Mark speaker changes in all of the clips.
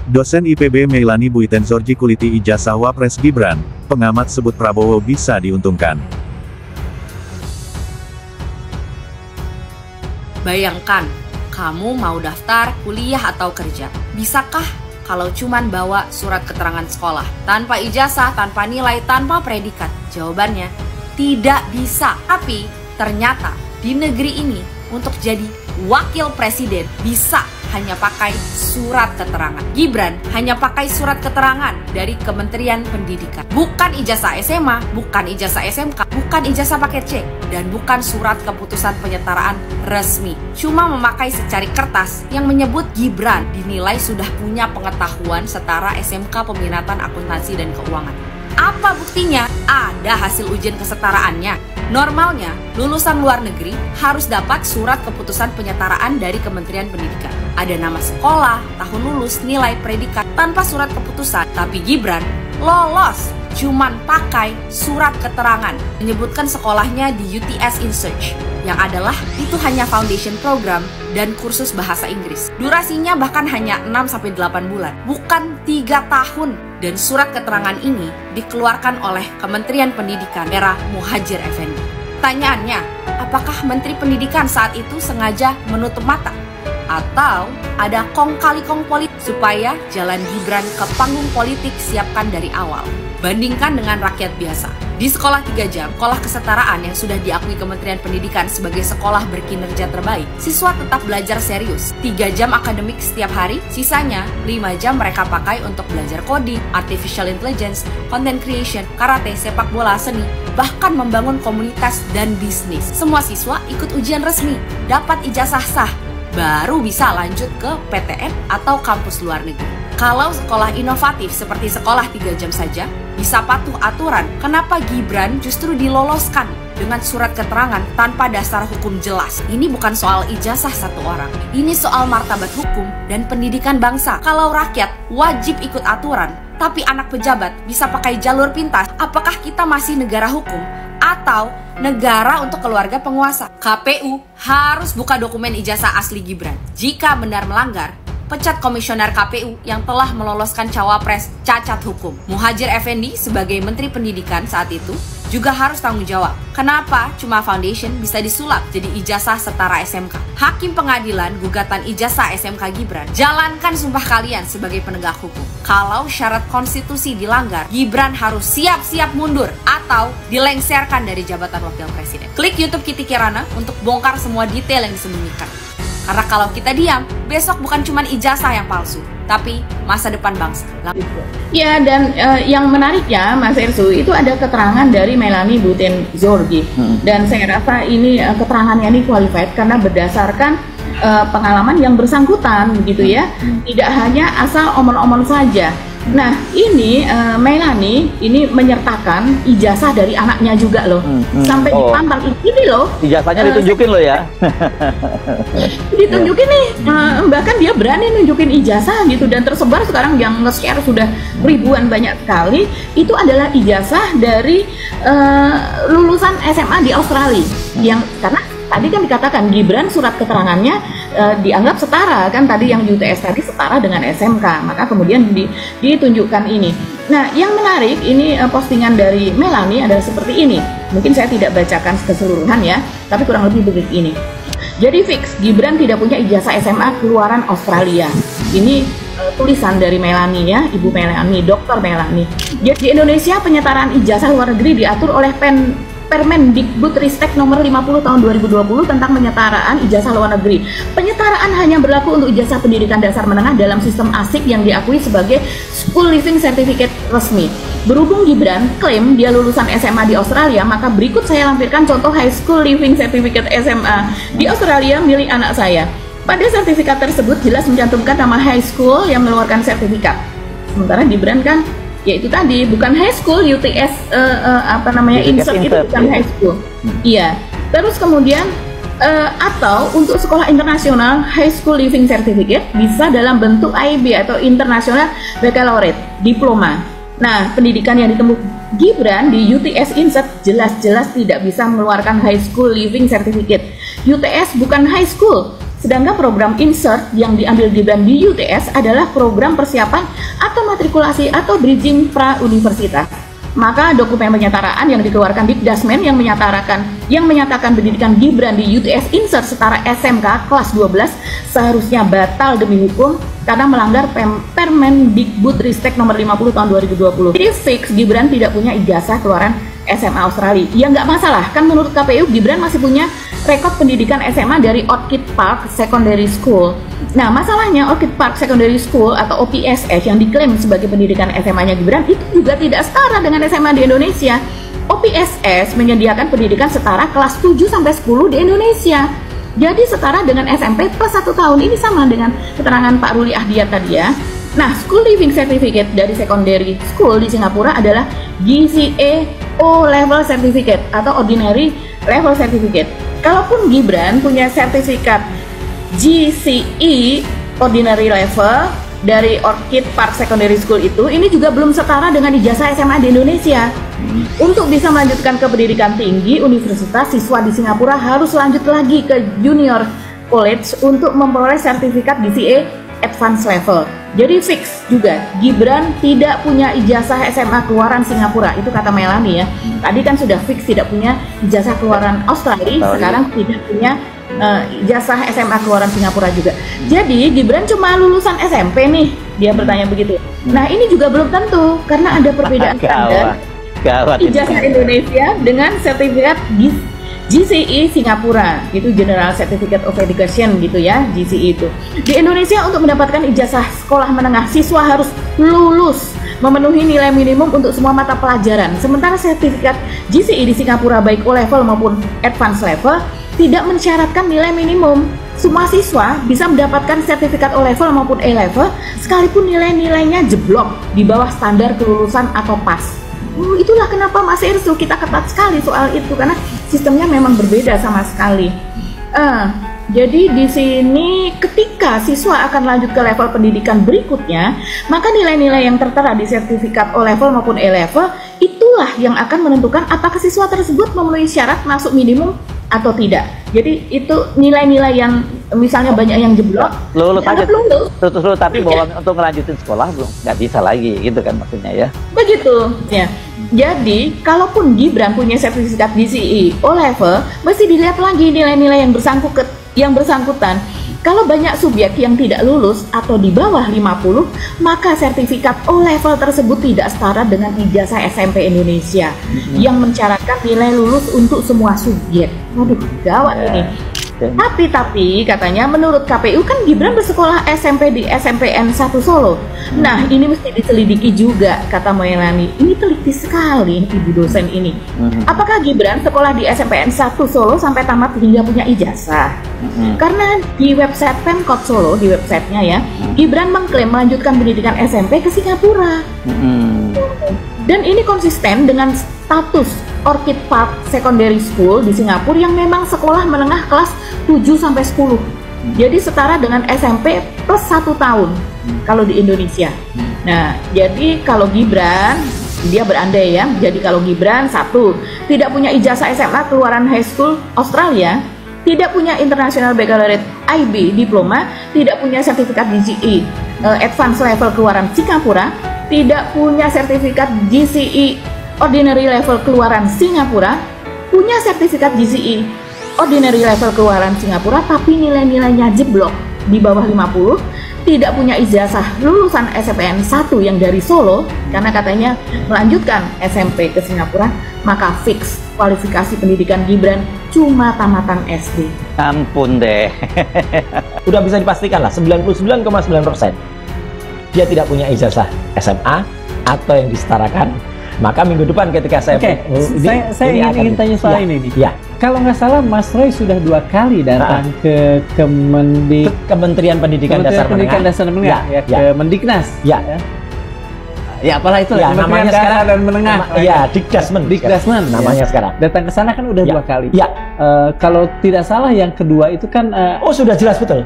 Speaker 1: Dosen IPB Meilani Buitenzorji kuliti ijazah Wapres Gibran, pengamat sebut Prabowo bisa diuntungkan.
Speaker 2: Bayangkan, kamu mau daftar kuliah atau kerja. Bisakah kalau cuman bawa surat keterangan sekolah? Tanpa ijazah, tanpa nilai, tanpa predikat? Jawabannya, tidak bisa. Tapi ternyata di negeri ini untuk jadi wakil presiden bisa hanya pakai surat keterangan. Gibran hanya pakai surat keterangan dari Kementerian Pendidikan. Bukan ijazah SMA, bukan ijazah SMK, bukan ijazah paket C, dan bukan surat keputusan penyetaraan resmi. Cuma memakai secari kertas yang menyebut Gibran dinilai sudah punya pengetahuan setara SMK Peminatan Akuntansi dan Keuangan. Apa buktinya? Ada hasil ujian kesetaraannya. Normalnya, lulusan luar negeri harus dapat surat keputusan penyetaraan dari Kementerian Pendidikan. Ada nama sekolah, tahun lulus, nilai, predikat, tanpa surat keputusan. Tapi Gibran lolos, cuman pakai surat keterangan. Menyebutkan sekolahnya di UTS InSearch, yang adalah itu hanya foundation program dan kursus bahasa Inggris. Durasinya bahkan hanya 6-8 bulan, bukan 3 tahun. Dan surat keterangan ini dikeluarkan oleh Kementerian Pendidikan era Muhadjir Effendi. Pertanyaannya, apakah Menteri Pendidikan saat itu sengaja menutup mata? Atau ada kong kali kong politik supaya jalan Gibran ke panggung politik siapkan dari awal? Bandingkan dengan rakyat biasa. Di sekolah 3 jam, sekolah kesetaraan yang sudah diakui Kementerian Pendidikan sebagai sekolah berkinerja terbaik, siswa tetap belajar serius. 3 jam akademik setiap hari, sisanya 5 jam mereka pakai untuk belajar coding, artificial intelligence, content creation, karate, sepak bola, seni, bahkan membangun komunitas dan bisnis. Semua siswa ikut ujian resmi, dapat ijazah sah, baru bisa lanjut ke PTN atau kampus luar negeri. Kalau sekolah inovatif seperti sekolah 3 jam saja bisa patuh aturan, kenapa Gibran justru diloloskan dengan surat keterangan tanpa dasar hukum jelas? Ini bukan soal ijazah satu orang, ini soal martabat hukum dan pendidikan bangsa. Kalau rakyat wajib ikut aturan, tapi anak pejabat bisa pakai jalur pintas, apakah kita masih negara hukum atau negara untuk keluarga penguasa? KPU harus buka dokumen ijazah asli Gibran. Jika benar melanggar, pecat komisioner KPU yang telah meloloskan cawapres cacat hukum. Muhadjir Effendi sebagai Menteri Pendidikan saat itu juga harus tanggung jawab. Kenapa cuma foundation bisa disulap jadi ijazah setara SMK? Hakim pengadilan gugatan ijazah SMK Gibran, jalankan sumpah kalian sebagai penegak hukum. Kalau syarat konstitusi dilanggar, Gibran harus siap-siap mundur atau dilengserkan dari jabatan wakil presiden. Klik YouTube Kitty Kirana untuk bongkar semua detail yang disembunyikan. Karena kalau kita diam, besok bukan cuma ijazah yang palsu, tapi masa depan bangsa.
Speaker 3: Ya, dan yang menariknya Mas Ersu, itu ada keterangan dari Meilani Buitenzorji. Dan saya rasa ini keterangannya ini qualified karena berdasarkan pengalaman yang bersangkutan begitu ya. Tidak hanya asal omong-omong saja. Nah, ini Meilani ini menyertakan ijazah dari anaknya juga loh. Sampai dipantang ini loh.
Speaker 4: Ijazahnya ditunjukin loh ya.
Speaker 3: Ditunjukin nih, bahkan dia berani nunjukin ijazah gitu, dan tersebar sekarang yang nge-share sudah ribuan banyak sekali. Itu adalah ijazah dari lulusan SMA di Australia. Yang karena tadi kan dikatakan Gibran surat keterangannya dianggap setara kan, tadi yang UTS tadi setara dengan SMK, maka kemudian ditunjukkan ini. Nah, yang menarik ini postingan dari Meilani adalah seperti ini. Mungkin saya tidak bacakan keseluruhan ya, tapi kurang lebih begitu ini. Jadi fix Gibran tidak punya ijazah SMA keluaran Australia. Ini tulisan dari Meilani ya, Ibu Meilani, Dr. Meilani. Di Indonesia penyetaraan ijazah luar negeri diatur oleh Permendikbudristek nomor 50 tahun 2020 tentang penyetaraan ijazah luar negeri. Penyetaraan hanya berlaku untuk ijazah pendidikan dasar menengah dalam sistem ASIC yang diakui sebagai School Leaving Certificate resmi. Berhubung Gibran klaim dia lulusan SMA di Australia, maka berikut saya lampirkan contoh High School Leaving Certificate SMA di Australia milik anak saya. Pada sertifikat tersebut jelas mencantumkan nama high school yang mengeluarkan sertifikat. Sementara Gibran kan ya itu tadi bukan high school, UTS insert itu bukan high school. Iya. Terus kemudian atau untuk sekolah internasional High School Leaving Certificate bisa dalam bentuk IB atau International Baccalaureate diploma. Nah, pendidikan yang ditempuh Gibran di UTS Insert jelas-jelas tidak bisa mengeluarkan High School Leaving Certificate. UTS bukan high school, Sedangkan program insert yang diambil Gibran di UTS adalah program persiapan atau matrikulasi atau bridging pra-universitas. Maka dokumen penyetaraan yang dikeluarkan Dikdasmen yang menyatakan pendidikan Gibran di UTS insert setara SMK kelas 12 seharusnya batal demi hukum karena melanggar Permendikbudristek nomor 50 tahun 2020. Jadi fix Gibran tidak punya ijazah keluaran SMA Australia. Ya nggak masalah, kan menurut KPU Gibran masih punya rekod pendidikan SMA dari Orchid Park Secondary School. Nah, masalahnya Orchid Park Secondary School atau OPSS yang diklaim sebagai pendidikan SMA-nya Gibran itu juga tidak setara dengan SMA di Indonesia. OPSS menyediakan pendidikan setara kelas 7 sampai 10 di Indonesia. Jadi setara dengan SMP plus 1 tahun. Ini sama dengan keterangan Pak Ruli Ahdiat tadi ya. Nah, School Living Certificate dari Secondary School di Singapura adalah GCE O-Level Certificate atau Ordinary Level Certificate. Kalaupun Gibran punya sertifikat GCE Ordinary Level dari Orchid Park Secondary School itu, ini juga belum setara dengan ijazah SMA di Indonesia. Untuk bisa melanjutkan ke pendidikan tinggi universitas, siswa di Singapura harus lanjut lagi ke Junior College untuk memperoleh sertifikat GCE Advanced Level. Jadi fix juga Gibran tidak punya ijazah SMA keluaran Singapura. Itu kata Melanie ya. Tadi kan sudah fix tidak punya ijazah keluaran Australia, sekarang tidak punya ijazah SMA keluaran Singapura juga. Jadi Gibran cuma lulusan SMP nih, dia bertanya begitu. Nah, ini juga belum tentu karena ada perbedaan standar ijazah Indonesia dengan sertifikat GCE Singapura, itu General Certificate of Education gitu ya, GCE itu. Di Indonesia untuk mendapatkan ijazah sekolah menengah, siswa harus lulus memenuhi nilai minimum untuk semua mata pelajaran. Sementara sertifikat GCE di Singapura baik O-Level maupun Advanced Level tidak mensyaratkan nilai minimum. Semua siswa bisa mendapatkan sertifikat O-Level maupun A-Level sekalipun nilai-nilainya jeblok di bawah standar kelulusan atau PAS. Itulah kenapa Mas Irsu kita ketat sekali soal itu karena sistemnya memang berbeda sama sekali. Jadi di sini ketika siswa akan lanjut ke level pendidikan berikutnya, maka nilai-nilai yang tertera di sertifikat O-Level maupun A-Level itulah yang akan menentukan apakah siswa tersebut memenuhi syarat masuk minimum atau tidak. Jadi itu nilai-nilai yang misalnya banyak yang jeblok,
Speaker 4: lulus tapi bahwa untuk melanjutin sekolah belum, nggak bisa lagi gitu kan maksudnya ya. Begitu
Speaker 3: ya. Jadi kalaupun Gibran punya sertifikat GCE O-Level, mesti dilihat lagi nilai-nilai yang bersangkutan. Kalau banyak subjek yang tidak lulus atau di bawah 50, maka sertifikat O-Level tersebut tidak setara dengan ijazah SMP Indonesia yang mensyaratkan nilai lulus untuk semua subjek. Waduh, gawat ini. Tapi katanya menurut KPU kan Gibran bersekolah SMP di SMPN 1 Solo. Nah, ini mesti diselidiki juga, kata Melanie. Ini teliti sekali ibu dosen ini. Apakah Gibran sekolah di SMPN 1 Solo sampai tamat hingga punya ijazah? Karena di website Pemkot Solo, di websitenya ya, Gibran mengklaim melanjutkan pendidikan SMP ke Singapura. Dan ini konsisten dengan status Orchid Park Secondary School di Singapura yang memang sekolah menengah kelas 7-10. Jadi setara dengan SMP plus 1 tahun kalau di Indonesia. Nah, jadi kalau Gibran, dia berandai ya, jadi kalau Gibran satu, tidak punya ijazah SMA keluaran high school Australia, tidak punya International Baccalaureate IB diploma, tidak punya sertifikat GCE Advanced Level keluaran Singapura, tidak punya sertifikat GCE Ordinary Level keluaran Singapura, punya sertifikat GCE Ordinary Level keluaran Singapura tapi nilai-nilainya jeblok di bawah 50, tidak punya ijazah lulusan SMPN 1 yang dari Solo karena katanya melanjutkan SMP ke Singapura, maka fix kualifikasi pendidikan Gibran cuma tamatan SD.
Speaker 4: Ampun deh.
Speaker 5: Udah bisa dipastikan lah 99,9% dia tidak punya ijazah SMA atau yang disetarakan. Maka minggu depan ketika saya
Speaker 6: saya ingin tanya soal ini nih.
Speaker 5: Ya.
Speaker 6: Kalau nggak salah Mas Roy sudah 2 kali datang ke
Speaker 5: Kementerian Pendidikan Dasar Menengah.
Speaker 6: Ya, ke Mendiknas.
Speaker 5: Ya. Ya apalah itu ya, namanya sekarang
Speaker 6: dan menengah.
Speaker 5: Iya, Dikdasmen namanya sekarang.
Speaker 6: Datang ke sana kan udah 2 kali.
Speaker 5: Ya.
Speaker 6: Kalau tidak salah yang kedua itu kan
Speaker 5: sudah jelas betul.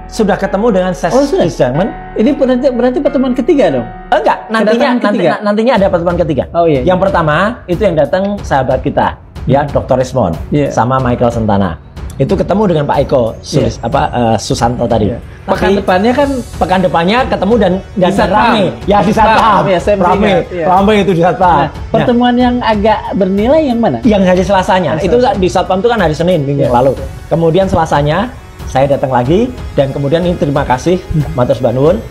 Speaker 5: Sudah ketemu dengan Sesdikmen.
Speaker 6: Ini berarti pertemuan ketiga dong?
Speaker 5: Enggak, nantinya ada pertemuan ketiga.
Speaker 6: Oh iya.
Speaker 5: Yang pertama itu yang datang sahabat kita, ya Dr. Rismond sama Michael Sentana. itu ketemu dengan Pak Eko Susanto tadi. Pekan depannya ketemu dan rame. Ya di Satpam. Rame itu di Satpam.
Speaker 6: Nah, pertemuan yang agak bernilai yang mana?
Speaker 5: Yang hari Selasanya. Itu di Satpam itu kan hari Senin minggu yang lalu. Kemudian Selasanya saya datang lagi dan kemudian ini terima kasih matur nuwun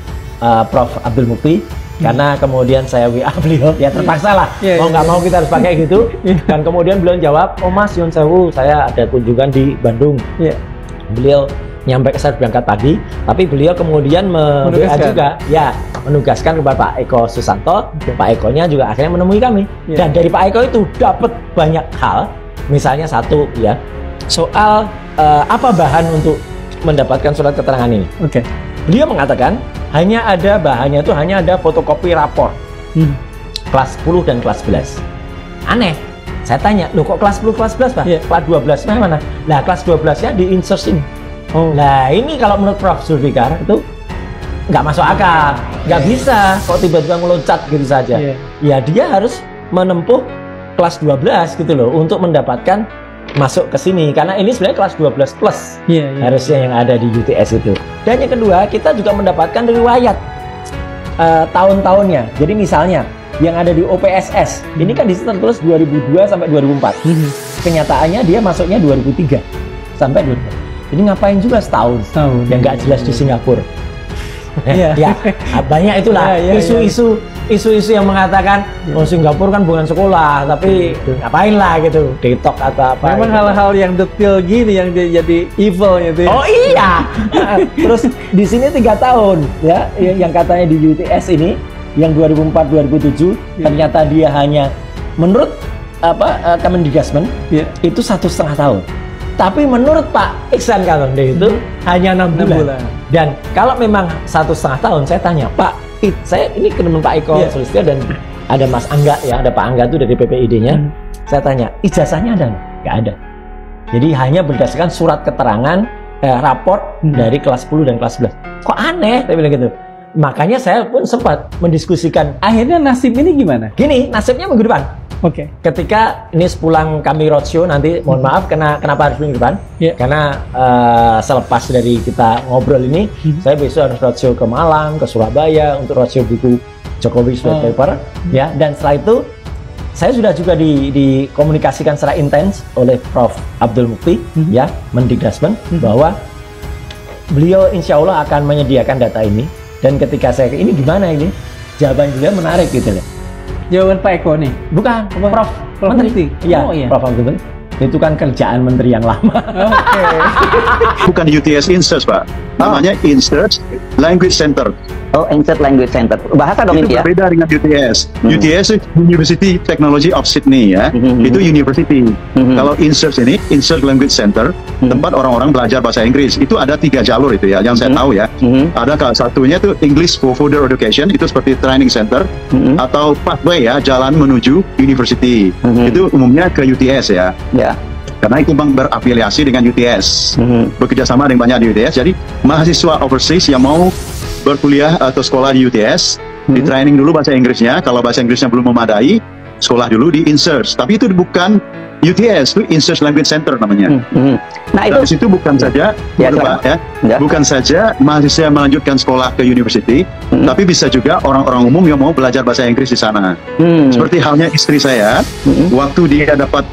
Speaker 5: Prof Abdul Mukti. Karena kemudian saya WA beliau, ya terpaksa lah, mau nggak mau kita harus pakai gitu. Dan kemudian beliau jawab, oh Mas Yun Sewu, saya ada kunjungan di Bandung. Beliau nyampe ke saya berangkat pagi, tapi beliau kemudian menugaskan kepada Pak Eko Susanto. Pak Ekonya juga akhirnya menemui kami. Dan dari Pak Eko itu dapat banyak hal, misalnya satu ya, soal apa bahan untuk mendapatkan surat keterangan ini. Beliau mengatakan bahannya itu hanya ada fotokopi rapor kelas 10 dan kelas 11. Aneh. Saya tanya, loh kok kelas 10 kelas 11 Pak? Kelas 12 mana? Nah kelas 12 nya di insert ini. Nah ini kalau menurut Prof Zulfikar itu nggak masuk akal, nggak bisa kok tiba-tiba meloncat gitu saja. Ya dia harus menempuh kelas 12 gitu loh untuk mendapatkan masuk ke sini, karena ini sebenarnya kelas 12 plus harusnya yang ada di UTS itu. Dan yang kedua, kita juga mendapatkan riwayat tahun-tahunnya. Jadi misalnya yang ada di OPSS ini kan di situ tertulis 2002 sampai 2004. Kenyataannya dia masuknya 2003 sampai 2004. Jadi ngapain juga setahun yang nggak jelas di Singapura. Ya banyak itulah isu-isu yang mengatakan Singapura kan bukan sekolah, tapi ngapain lah gitu, TikTok atau apa.
Speaker 6: Memang hal-hal yang detail gini yang jadi evil gitu.
Speaker 5: Oh iya. Terus di sini 3 tahun ya, yang katanya di UTS ini yang 2004-2007 ternyata dia hanya menurut Kemendikbud itu 1,5 tahun. Tapi menurut Pak Iksan Kalonde itu hanya 6 bulan. Dan kalau memang 1,5 tahun, saya tanya, Pak, saya ini ketemu Pak Eko Sulistyo dan ada Mas Angga ya, ada Pak Angga itu dari PPID-nya. Saya tanya, ijazahnya ada? Nggak ada. Jadi hanya berdasarkan surat keterangan raport dari kelas 10 dan kelas 11. Kok aneh? Saya bilang gitu. Makanya saya pun sempat mendiskusikan.
Speaker 6: Akhirnya nasib ini gimana?
Speaker 5: Gini, nasibnya minggu depan. Ketika ini sepulang kami roadshow nanti, mohon maaf kenapa harus minggu depan? Karena selepas dari kita ngobrol ini, saya besok harus roadshow ke Malang, ke Surabaya untuk roadshow buku Jokowi White Paper, ya. Dan setelah itu saya sudah juga dikomunikasikan secara intens oleh Prof Abdul Mukti, ya, Mendikbud, bahwa beliau insya Allah akan menyediakan data ini. Dan ketika saya ini gimana ini, jawaban beliau menarik gitu ya.
Speaker 6: Jawaban Pak Eko nih?
Speaker 5: Bukan, Prof Menteri. Iya, Prof Menteri. Itu kan kerjaan menteri yang lama.
Speaker 1: Bukan UTS Insert, Pak. Namanya Insert Language Center.
Speaker 4: Oh, Insert Language Center. Bahasa dong ini ya?
Speaker 1: Berbeda dengan UTS. UTS University Technology of Sydney ya. Itu university. Kalau Insert ini, Insert Language Center, tempat orang-orang belajar bahasa Inggris. Itu ada 3 jalur itu ya, yang saya tahu ya. Ada satunya itu English for Further Education, itu seperti training center, atau pathway ya, jalan menuju university. Itu umumnya ke UTS ya. Karena itu memang berafiliasi dengan UTS, bekerja sama dengan banyak di UTS. Jadi mahasiswa overseas yang mau berkuliah atau sekolah di UTS, di training dulu bahasa Inggrisnya. Kalau bahasa Inggrisnya belum memadai, sekolah dulu di Insert. Tapi itu bukan UTS, itu Insert Language Center namanya. Nah itu di situ bukan saja, bukan saja mahasiswa yang melanjutkan sekolah ke university, tapi bisa juga orang-orang umum yang mau belajar bahasa Inggris di sana. Seperti halnya istri saya, waktu dia dapat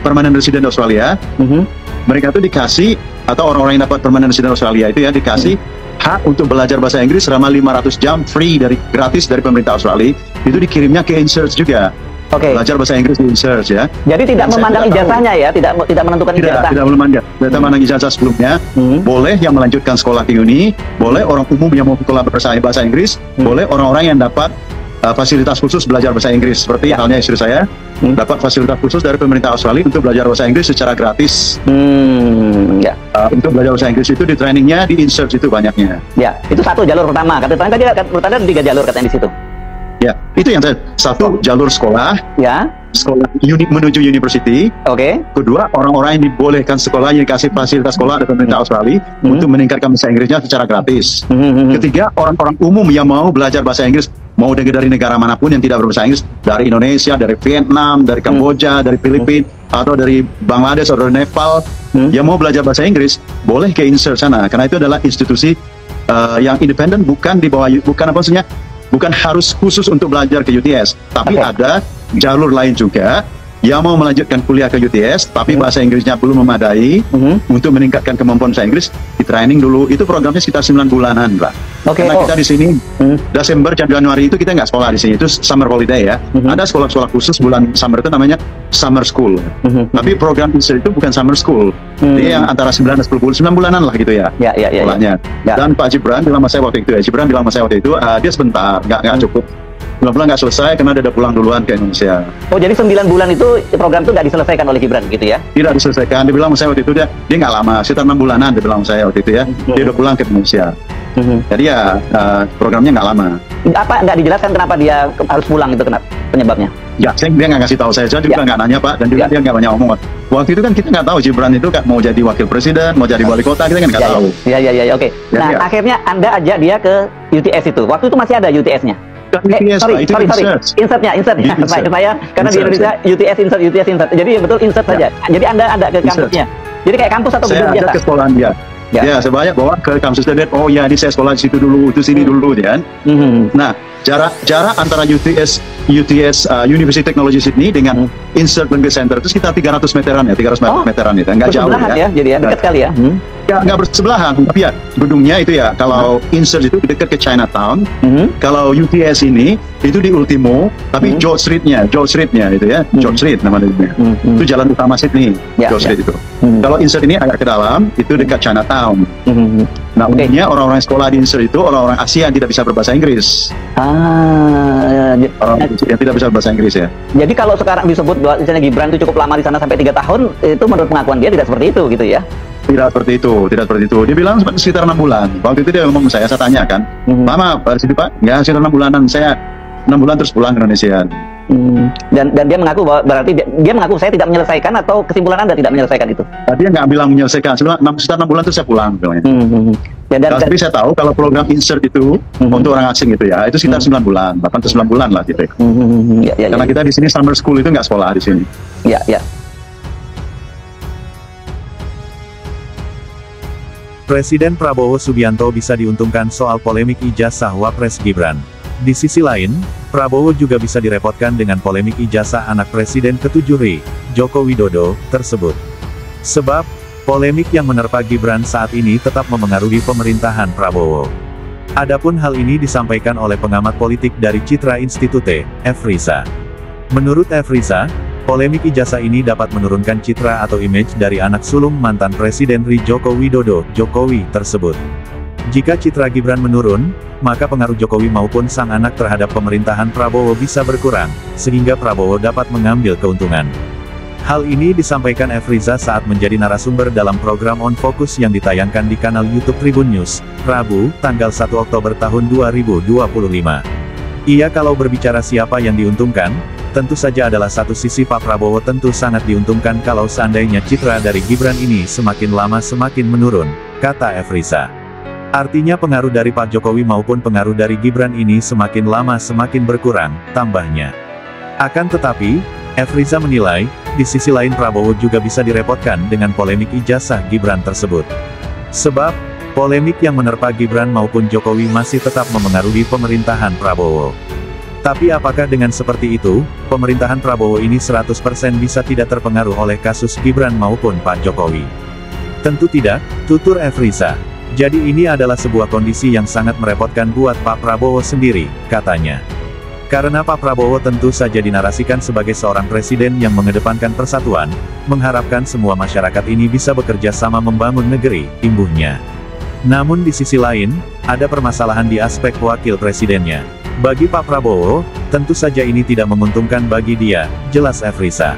Speaker 1: permanent resident Australia, mereka tuh dikasih, atau orang-orang yang dapat permanent resident Australia itu ya dikasih hak untuk belajar bahasa Inggris selama 500 jam gratis dari pemerintah Australia. Itu dikirimnya ke Insert juga. Belajar bahasa Inggris di Insert ya.
Speaker 4: Jadi tidak memandang ijazahnya ya, tidak menentukan ijazah. Tidak
Speaker 1: memandang ijazah sebelumnya. Boleh yang melanjutkan sekolah di uni, boleh orang umum yang mau sekolah bahasa Inggris, boleh orang-orang yang dapat fasilitas khusus belajar bahasa Inggris. Seperti halnya istri saya dapat fasilitas khusus dari pemerintah Australia untuk belajar bahasa Inggris secara gratis. Untuk belajar bahasa Inggris itu di trainingnya di Insert itu banyaknya.
Speaker 4: Ya, itu satu jalur pertama. Katanya tadi ada 3 jalur katanya di situ.
Speaker 1: Ya, itu yang satu jalur sekolah.
Speaker 4: Ya.
Speaker 1: Sekolah menuju university. Kedua, orang-orang yang dibolehkan sekolah yang dikasih fasilitas sekolah dari pemerintah Australia untuk meningkatkan bahasa Inggrisnya secara gratis. Ketiga, orang-orang umum yang mau belajar bahasa Inggris, mau dari negara manapun yang tidak berbahasa Inggris, dari Indonesia, dari Vietnam, dari Kamboja, dari Filipina, atau dari Bangladesh atau dari Nepal yang mau belajar bahasa Inggris, boleh ke insert sana, karena itu adalah institusi yang independen, bukan di bawah, bukan apa maksudnya, bukan harus khusus untuk belajar ke UTS, tapi ada jalur lain juga yang mau melanjutkan kuliah ke UTS, tapi bahasa Inggrisnya belum memadai untuk meningkatkan kemampuan bahasa Inggris, di training dulu. Itu programnya sekitar 9 bulanan lah. Karena kita di sini Desember, Januari itu kita nggak sekolah di sini, itu summer holiday ya. Ada sekolah-sekolah khusus bulan summer itu namanya summer school. Tapi program insert itu bukan summer school. Dia yang antara 9 dan 10 bulanan lah gitu ya. Sekolahnya. Dan Pak Gibran bilang sama saya waktu itu, dia sebentar, nggak cukup. 9 bulan nggak selesai karena dia udah pulang duluan ke Indonesia.
Speaker 4: Oh, jadi 9 bulan itu program itu nggak diselesaikan oleh Gibran gitu ya?
Speaker 1: Tidak diselesaikan. Dia bilang sama saya waktu itu, dia nggak lama, sekitar 6 bulanan dia bilang sama saya waktu itu ya. Dia udah pulang ke Indonesia. Jadi ya programnya nggak lama.
Speaker 4: Apa nggak dijelaskan kenapa dia harus pulang, itu kenapa penyebabnya?
Speaker 1: Ya, dia nggak ngasih tahu saya juga nggak nanya Pak, dan juga dia nggak banyak ngomong. Waktu itu kan kita nggak tahu Gibran itu kan mau jadi wakil presiden, mau jadi wali kota, kita kan nggak tahu.
Speaker 4: Oke. Nah, akhirnya Anda ajak dia ke UTS itu. Waktu itu masih ada UTS-nya? Sorry. Insertnya. Saya karena di Indonesia UTS insert. Jadi betul insert saja. Jadi Anda ada ke kampusnya. Jadi kayak kampus atau gedung biasa?
Speaker 1: Saya ada ke sekolahan dia. Ya, saya banyak bawa ke kampus dia. Oh ya, ini saya sekolah di situ dulu, itu sini dulu, kan. Nah, jarak antara UTS University Technology Sydney dengan Insert Language Center itu sekitar 300 meteran ya, 300 meteran itu, nggak jauh ya.
Speaker 4: Jadi ya dekat sekali ya.
Speaker 1: Ya, nggak bersebelahan, tapi ya gedungnya itu ya, kalau Insert itu dekat ke Chinatown, kalau UTS ini itu di Ultimo, tapi George Street-nya itu ya, George Street namanya. Itu jalan utama Sydney, George Street itu. Kalau Insert ini agak ke dalam, itu dekat Chinatown. Nah, umumnya orang-orang sekolah di Insert itu orang-orang Asia yang tidak bisa berbahasa Inggris. Orang yang tidak bisa berbahasa Inggris ya.
Speaker 4: Jadi kalau sekarang disebut bahwa misalnya Gibran itu cukup lama di sana sampai 3 tahun, itu menurut pengakuan dia tidak seperti itu gitu ya?
Speaker 1: Tidak seperti itu. Dia bilang sekitar 6 bulan. Waktu itu dia ngomong saya tanya kan, Mama, sini Pak, ya sekitar 6 bulanan, saya 6 bulan terus pulang ke Indonesia.
Speaker 4: Dan dia mengaku bahwa berarti dia mengaku saya tidak menyelesaikan, atau kesimpulan Anda tidak menyelesaikan itu?
Speaker 1: Dia nggak bilang menyelesaikan, sekitar 6 bulan terus saya pulang. Tapi saya tahu kalau program insert itu untuk orang asing itu ya, itu sekitar 9 bulan, 8-9 bulan lah gitu. Karena kita di sini summer school itu nggak sekolah di sini.
Speaker 7: Presiden Prabowo Subianto bisa diuntungkan soal polemik ijazah Wapres Gibran. Di sisi lain, Prabowo juga bisa direpotkan dengan polemik ijazah anak Presiden ke-7 RI, Joko Widodo, tersebut. Sebab, polemik yang menerpa Gibran saat ini tetap memengaruhi pemerintahan Prabowo. Adapun hal ini disampaikan oleh pengamat politik dari Citra Institute, F. Riza. Menurut F. Riza, polemik ijazah ini dapat menurunkan citra atau image dari anak sulung mantan Presiden RI Joko Widodo, Jokowi, tersebut. Jika citra Gibran menurun, maka pengaruh Jokowi maupun sang anak terhadap pemerintahan Prabowo bisa berkurang, sehingga Prabowo dapat mengambil keuntungan. Hal ini disampaikan F. Riza saat menjadi narasumber dalam program On Focus yang ditayangkan di kanal YouTube Tribun News, Rabu, tanggal 1 Oktober tahun 2025. Ia kalau berbicara siapa yang diuntungkan, tentu saja adalah satu sisi Pak Prabowo tentu sangat diuntungkan kalau seandainya citra dari Gibran ini semakin lama semakin menurun, kata F. Riza. Artinya pengaruh dari Pak Jokowi maupun pengaruh dari Gibran ini semakin lama semakin berkurang, tambahnya. Akan tetapi, F. Riza menilai, di sisi lain Prabowo juga bisa direpotkan dengan polemik ijazah Gibran tersebut. Sebab, polemik yang menerpa Gibran maupun Jokowi masih tetap memengaruhi pemerintahan Prabowo. Tapi apakah dengan seperti itu, pemerintahan Prabowo ini 100% bisa tidak terpengaruh oleh kasus Gibran maupun Pak Jokowi? Tentu tidak, tutur F. Riza. Jadi ini adalah sebuah kondisi yang sangat merepotkan buat Pak Prabowo sendiri, katanya. Karena Pak Prabowo tentu saja dinarasikan sebagai seorang presiden yang mengedepankan persatuan, mengharapkan semua masyarakat ini bisa bekerja sama membangun negeri, imbuhnya. Namun di sisi lain, ada permasalahan di aspek wakil presidennya. Bagi Pak Prabowo, tentu saja ini tidak menguntungkan bagi dia, jelas F. Riza.